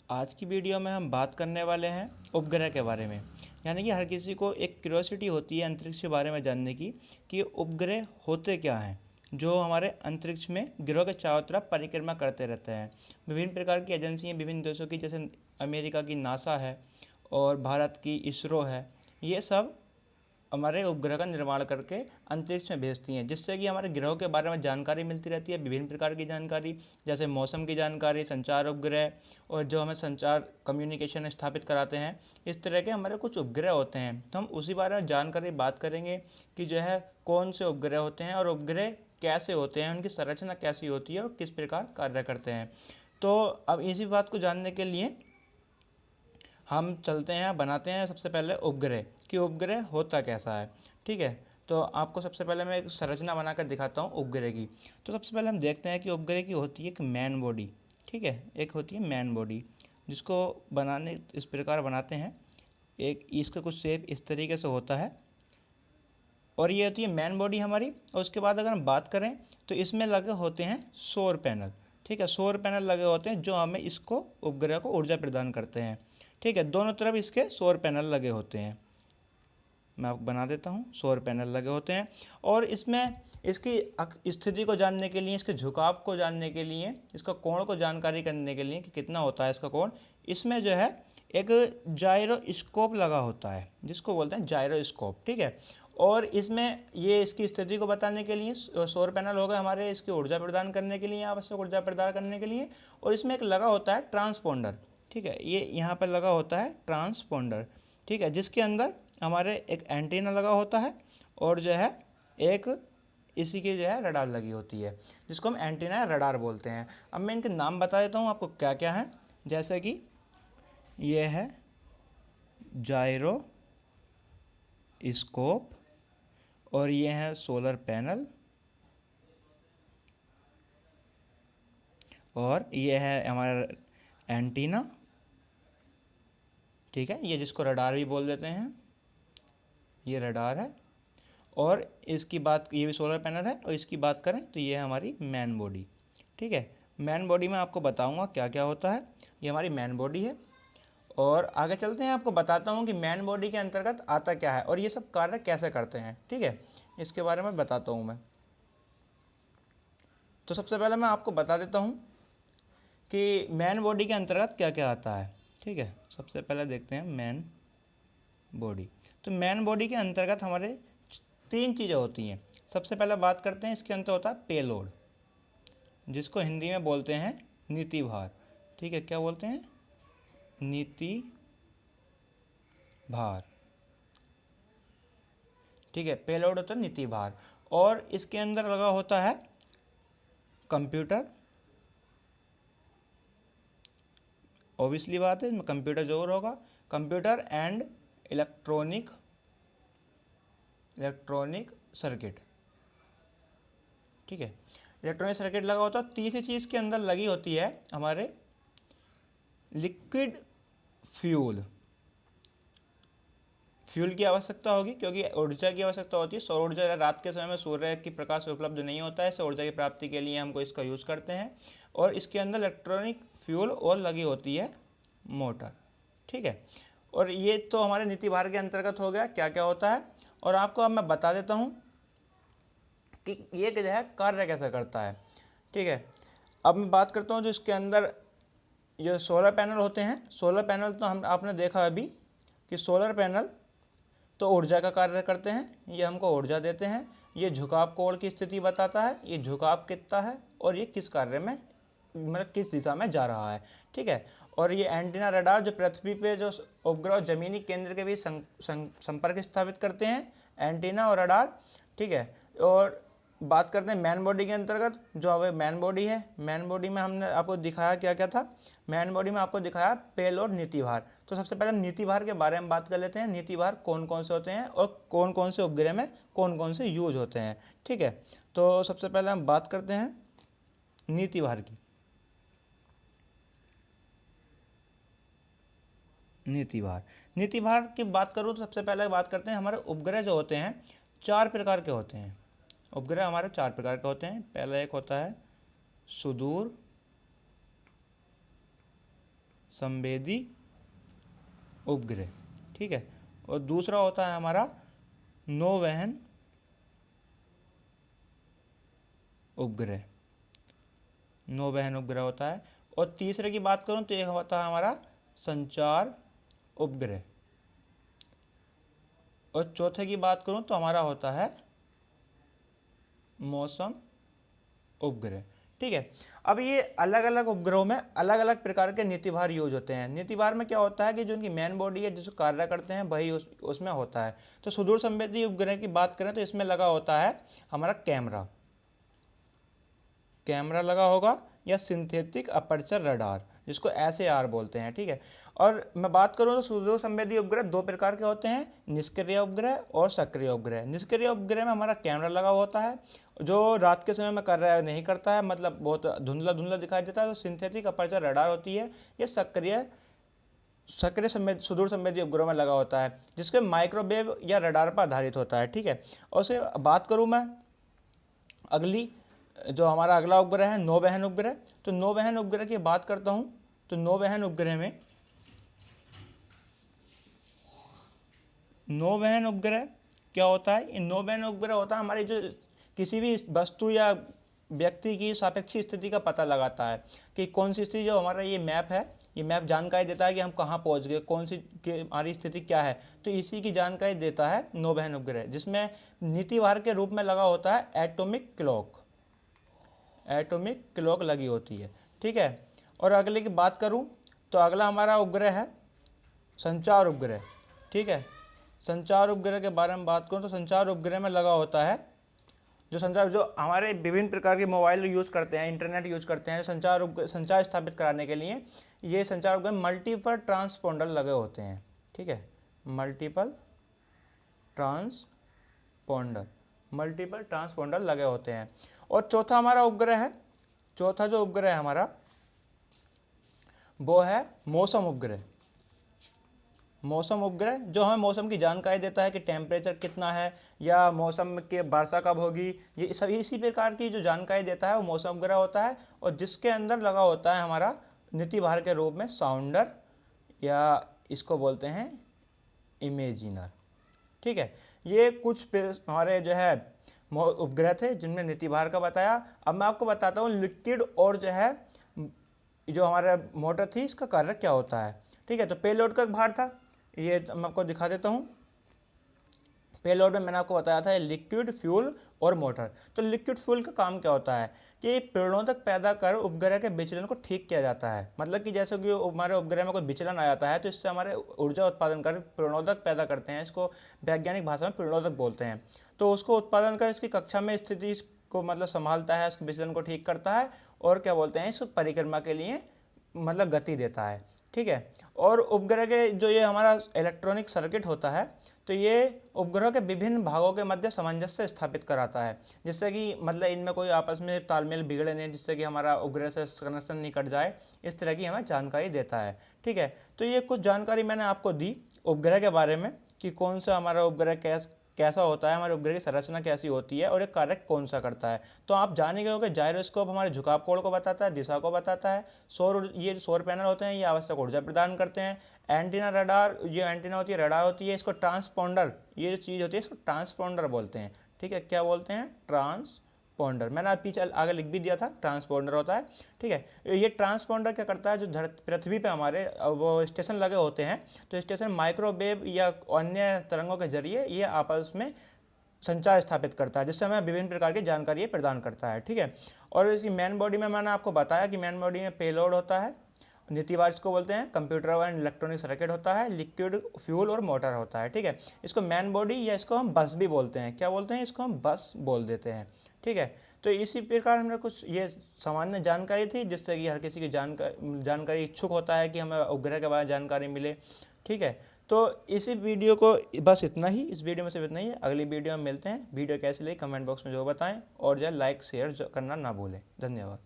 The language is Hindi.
आज की वीडियो में हम बात करने वाले हैं उपग्रह के बारे में। यानी कि हर किसी को एक क्यूरियोसिटी होती है अंतरिक्ष के बारे में जानने की कि उपग्रह होते क्या हैं जो हमारे अंतरिक्ष में ग्रहों के चारों तरफ परिक्रमा करते रहते हैं। विभिन्न प्रकार की एजेंसियाँ विभिन्न देशों की, जैसे अमेरिका की नासा है और भारत की इसरो है, ये सब हमारे उपग्रह का निर्माण करके अंतरिक्ष में भेजती हैं, जिससे कि हमारे ग्रहों के बारे में जानकारी मिलती रहती है। विभिन्न प्रकार की जानकारी, जैसे मौसम की जानकारी, संचार उपग्रह, और जो हमें संचार कम्युनिकेशन स्थापित कराते हैं, इस तरह के हमारे कुछ उपग्रह होते हैं। तो हम उसी बारे में जानकारी बात करेंगे कि जो है कौन से उपग्रह होते हैं और उपग्रह कैसे होते हैं, उनकी संरचना कैसी होती है और किस प्रकार कार्य करते हैं। तो अब इसी बात को जानने के लिए हम चलते हैं, बनाते हैं सबसे पहले उपग्रह कि उपग्रह होता कैसा है। ठीक है, तो आपको सबसे पहले मैं एक संरचना बनाकर दिखाता हूँ उपग्रह की। तो सबसे पहले हम देखते हैं कि उपग्रह की होती है एक मैन बॉडी। ठीक है, एक होती है मैन बॉडी, जिसको बनाने इस प्रकार बनाते हैं। एक इसका कुछ शेप इस तरीके से होता है और ये होती है मैन बॉडी हमारी। और उसके बाद अगर हम बात करें तो इसमें लगे होते हैं सौर पैनल। ठीक है, सौर पैनल लगे होते हैं जो हमें इसको उपग्रह को ऊर्जा प्रदान करते हैं। ठीक है, दोनों तरफ इसके सौर पैनल लगे होते हैं। मैं आपको बना देता हूँ, सौर पैनल लगे होते हैं। और इसमें इसकी स्थिति को जानने के लिए, इसके झुकाव को जानने के लिए, इसका कोण को जानकारी करने के लिए कि कितना होता है इसका कोण, इसमें जो है एक जायरोस्कोप लगा होता है जिसको बोलते हैं जायरोस्कोप। ठीक है, और इसमें ये इसकी स्थिति को बताने के लिए सौर पैनल हो गए हमारे, इसकी ऊर्जा प्रदान करने के लिए, आवश्यक ऊर्जा प्रदान करने के लिए। और इसमें एक लगा होता है ट्रांसपोंडर। ठीक है, ये यहाँ पर लगा होता है ट्रांसपोंडर। ठीक है, जिसके अंदर हमारे एक एंटीना लगा होता है और जो है एक इसी की जो है रडार लगी होती है, जिसको हम एंटीना या रडार बोलते हैं। अब मैं इनके नाम बता देता हूँ आपको क्या क्या है। जैसे कि ये है जायरो स्कोप और ये है सोलर पैनल और ये है हमारा एंटीना। ठीक है, ये जिसको रडार भी बोल देते हैं, ये रडार है। और इसकी बात, ये भी सोलर पैनल है। और इसकी बात करें तो ये है हमारी मैन बॉडी। ठीक है, मैन बॉडी में आपको बताऊंगा क्या क्या होता है। ये हमारी मैन बॉडी है। और आगे चलते हैं, आपको बताता हूँ कि मैन बॉडी के अंतर्गत आता क्या है और ये सब कार्य कैसे करते हैं। ठीक है, इसके बारे में बताता हूँ मैं। तो सबसे पहले मैं आपको बता देता हूँ कि मैन बॉडी के अंतर्गत क्या क्या आता है। ठीक है, सबसे पहले देखते हैं मैन बॉडी। तो मैन बॉडी के अंतर्गत हमारे तीन चीज़ें होती हैं। सबसे पहले बात करते हैं, इसके अंदर होता है पेलोड, जिसको हिंदी में बोलते हैं नीति भार। ठीक है, क्या बोलते हैं? नीति भार। ठीक है, पेलोड होता है नीति भार। और इसके अंदर लगा होता है कंप्यूटर। ऑब्वियसली बात है, इसमें कंप्यूटर जरूर होगा। Computer and electronic circuit. ठीक है, इलेक्ट्रॉनिक सर्किट लगा होता है। तीसरी चीज़ के अंदर लगी होती है हमारे लिक्विड फ्यूल। फ्यूल की आवश्यकता होगी क्योंकि ऊर्जा की आवश्यकता होती है। सौर ऊर्जा रात के समय में सूर्य की प्रकाश से उपलब्ध नहीं होता है, ऊर्जा की प्राप्ति के लिए हमको इसका यूज़ करते हैं। और इसके अंदर इलेक्ट्रॉनिक फ्यूल और लगी होती है मोटर। ठीक है, और ये तो हमारे नीति भार के अंतर्गत हो गया क्या क्या होता है। और आपको अब मैं बता देता हूँ कि ये जो है कार्य कैसे करता है। ठीक है, अब मैं बात करता हूँ जो इसके अंदर ये सोलर पैनल होते हैं। सोलर पैनल तो हम आपने देखा अभी कि सोलर पैनल तो ऊर्जा का कार्य करते हैं, ये हमको ऊर्जा देते हैं। ये झुकाव कोण की स्थिति बताता है, ये झुकाव कितना है और ये किस कार्य में, मतलब किस दिशा में जा रहा है। ठीक है, और ये एंटीना रडार जो पृथ्वी पे जो उपग्रह जमीनी केंद्र के बीच संपर्क स्थापित करते हैं, एंटीना और रडार। ठीक है, और बात करते हैं मैन बॉडी के अंतर्गत, जो अब मैन बॉडी है। मैन बॉडी में हमने आपको दिखाया क्या क्या था। मैन बॉडी में आपको दिखाया पेलोड, नीति भार। तो सबसे पहले नीति भार के बारे में बात कर लेते हैं। नीति भार कौन कौन से होते हैं और कौन कौन से उपग्रह में कौन कौन से यूज होते हैं। ठीक है, तो सबसे पहले हम बात करते हैं नीति भार की। नीति भार की बात करूँ तो सबसे पहले बात करते हैं हमारे उपग्रह जो होते हैं चार प्रकार के होते हैं। उपग्रह हमारे चार प्रकार के होते हैं। पहला एक होता है सुदूर संवेदी उपग्रह, ठीक है। और दूसरा होता है हमारा नौवहन उपग्रह, नौवहन उपग्रह होता है। और तीसरे की बात करूं तो ये होता है हमारा संचार उपग्रह। और चौथे की बात करूं तो हमारा होता है मौसम उपग्रह, ठीक है। अब ये अलग अलग उपग्रहों में अलग अलग प्रकार के नीतिभार यूज होते हैं। नीतिभार में क्या होता है कि जो उनकी मेन बॉडी है, जिसको कार्य करते हैं, वही उसमें होता है। तो सुदूर संवेदी उपग्रह की बात करें तो इसमें लगा होता है हमारा कैमरा लगा होगा, या सिंथेटिक अपर्चर रडार, जिसको SAR बोलते हैं, ठीक है। और मैं बात करूं तो सुदूर संवेदी उपग्रह दो प्रकार के होते हैं, निष्क्रिय उपग्रह और सक्रिय उपग्रह। निष्क्रिय उपग्रह में हमारा कैमरा लगा होता है, जो रात के समय में कार्य नहीं करता है, मतलब बहुत धुंधला धुंधला दिखाई देता है। तो सिंथेटिक अपर्चर रडार होती है, ये सक्रिय सुदूर संवेदी उपग्रहों में लगा होता है, जिसके माइक्रोवेव या रडार पर आधारित होता है, ठीक है। और उसे बात करूँ मैं अगली, जो हमारा अगला उपग्रह है नौवहन उपग्रह। तो नौवहन उपग्रह की बात करता हूँ तो नौवहन उपग्रह क्या होता है? इन नौवहन उपग्रह होता है हमारी जो किसी भी वस्तु या व्यक्ति की सापेक्षिक स्थिति का पता लगाता है कि कौन सी स्थिति, जो हमारा ये मैप है, ये मैप जानकारी देता है कि हम कहाँ पहुँच गए, कौन सी हमारी स्थिति क्या है। तो इसी की जानकारी देता है नौवहन उपग्रह, जिसमें नीतिभार के रूप में लगा होता है एटॉमिक क्लॉक लगी होती है, ठीक है। और अगले की बात करूं तो अगला हमारा उपग्रह है संचार उपग्रह, ठीक है। संचार उपग्रह के बारे में बात करूं तो संचार उपग्रह में लगा होता है जो हमारे विभिन्न प्रकार के मोबाइल यूज़ करते हैं, इंटरनेट यूज़ करते हैं, संचार स्थापित कराने के लिए ये संचार उपग्रह मल्टीपल ट्रांसपोंडर लगे होते हैं, ठीक है। मल्टीपल ट्रांसपोंडर लगे होते हैं। और चौथा जो उपग्रह है हमारा, वो है मौसम उपग्रह, जो हमें मौसम की जानकारी देता है कि टेम्परेचर कितना है या मौसम के वर्षा कब होगी। ये सभी इसी प्रकार की जो जानकारी देता है वो मौसम उपग्रह होता है, और जिसके अंदर लगा होता है हमारा नीतिभार के रूप में साउंडर, या इसको बोलते हैं इमेजिनर, ठीक है। ये कुछ हमारे जो है उपग्रह थे जिनमें नीतिभार का बताया। अब मैं आपको बताता हूँ लिक्विड और जो हमारा मोटर थी, इसका कार्य क्या होता है, ठीक है। तो पेलोड का भार था, ये मैं आपको दिखा देता हूँ। पेलोड में मैंने आपको बताया था लिक्विड, फ्यूल और मोटर। तो लिक्विड फ्यूल का काम क्या होता है कि प्रणोदक पैदा कर उपग्रह के विचलन को ठीक किया जाता है। मतलब कि जैसे कि हमारे उपग्रह में कोई विचलन आ जाता है तो इससे हमारे ऊर्जा उत्पादन कर प्रणोदक पैदा करते हैं, इसको वैज्ञानिक भाषा में प्रणोदक बोलते हैं। तो उसको उत्पादन कर इसकी कक्षा में स्थिति को मतलब संभालता है, इसके विचलन को ठीक करता है, और क्या बोलते हैं, इसको परिक्रमा के लिए मतलब गति देता है, ठीक है। और उपग्रह के जो ये हमारा इलेक्ट्रॉनिक सर्किट होता है, तो ये उपग्रह के विभिन्न भागों के मध्य सामंजस्य स्थापित कराता है, जिससे कि मतलब इनमें कोई आपस में तालमेल बिगड़े नहीं, जिससे कि हमारा उपग्रह से कनेक्शन नहीं कट जाए, इस तरह की हमें जानकारी देता है, ठीक है। तो ये कुछ जानकारी मैंने आपको दी उपग्रह के बारे में कि कौन सा हमारा उपग्रह कैसा होता है, हमारे उपग्रह की संरचना कैसी होती है और एक कार्य कौन सा करता है। तो आप जान गए होंगे जायरोस्कोप हमारे झुकाव कोण को बताता है, दिशा को बताता है। ये सौर पैनल होते हैं, ये आवश्यक ऊर्जा प्रदान करते हैं। एंटीना रडार, ये एंटीना होती है, रडार होती है, इसको ट्रांसपोंडर, ये जो चीज़ होती है इसको ट्रांसपोंडर बोलते हैं, ठीक है। क्या बोलते हैं? ट्रांसपोंडर। मैंने पीछे आगे लिख भी दिया था, ट्रांसपोंडर होता है, ठीक है। ये ट्रांसपोंडर क्या करता है, जो पृथ्वी पे हमारे वो स्टेशन लगे होते हैं, तो स्टेशन माइक्रोवेव या अन्य तरंगों के जरिए ये आपस में संचार स्थापित करता है, जिससे हमें विभिन्न प्रकार की जानकारी प्रदान करता है, ठीक है। और इसकी मेन बॉडी में मैंने आपको बताया कि मेन बॉडी में पेलोड होता है, नीतिभार इसको बोलते हैं, कंप्यूटर एंड इलेक्ट्रॉनिक सर्किट होता है, लिक्विड, फ्यूल और मोटर होता है, ठीक है। इसको मेन बॉडी या इसको हम बस भी बोलते हैं। क्या बोलते हैं? इसको हम बस बोल देते हैं, ठीक है। तो इसी प्रकार हमने कुछ ये सामान्य जानकारी थी, जिससे कि हर किसी की जानकारी इच्छुक होता है कि हमें उपग्रह के बारे में जानकारी मिले, ठीक है। तो इसी वीडियो को बस इतना ही, इस वीडियो में सिर्फ इतना ही है। अगली वीडियो में मिलते हैं। वीडियो कैसी लगी कमेंट बॉक्स में जो बताएं, और जो लाइक शेयर करना ना भूलें। धन्यवाद।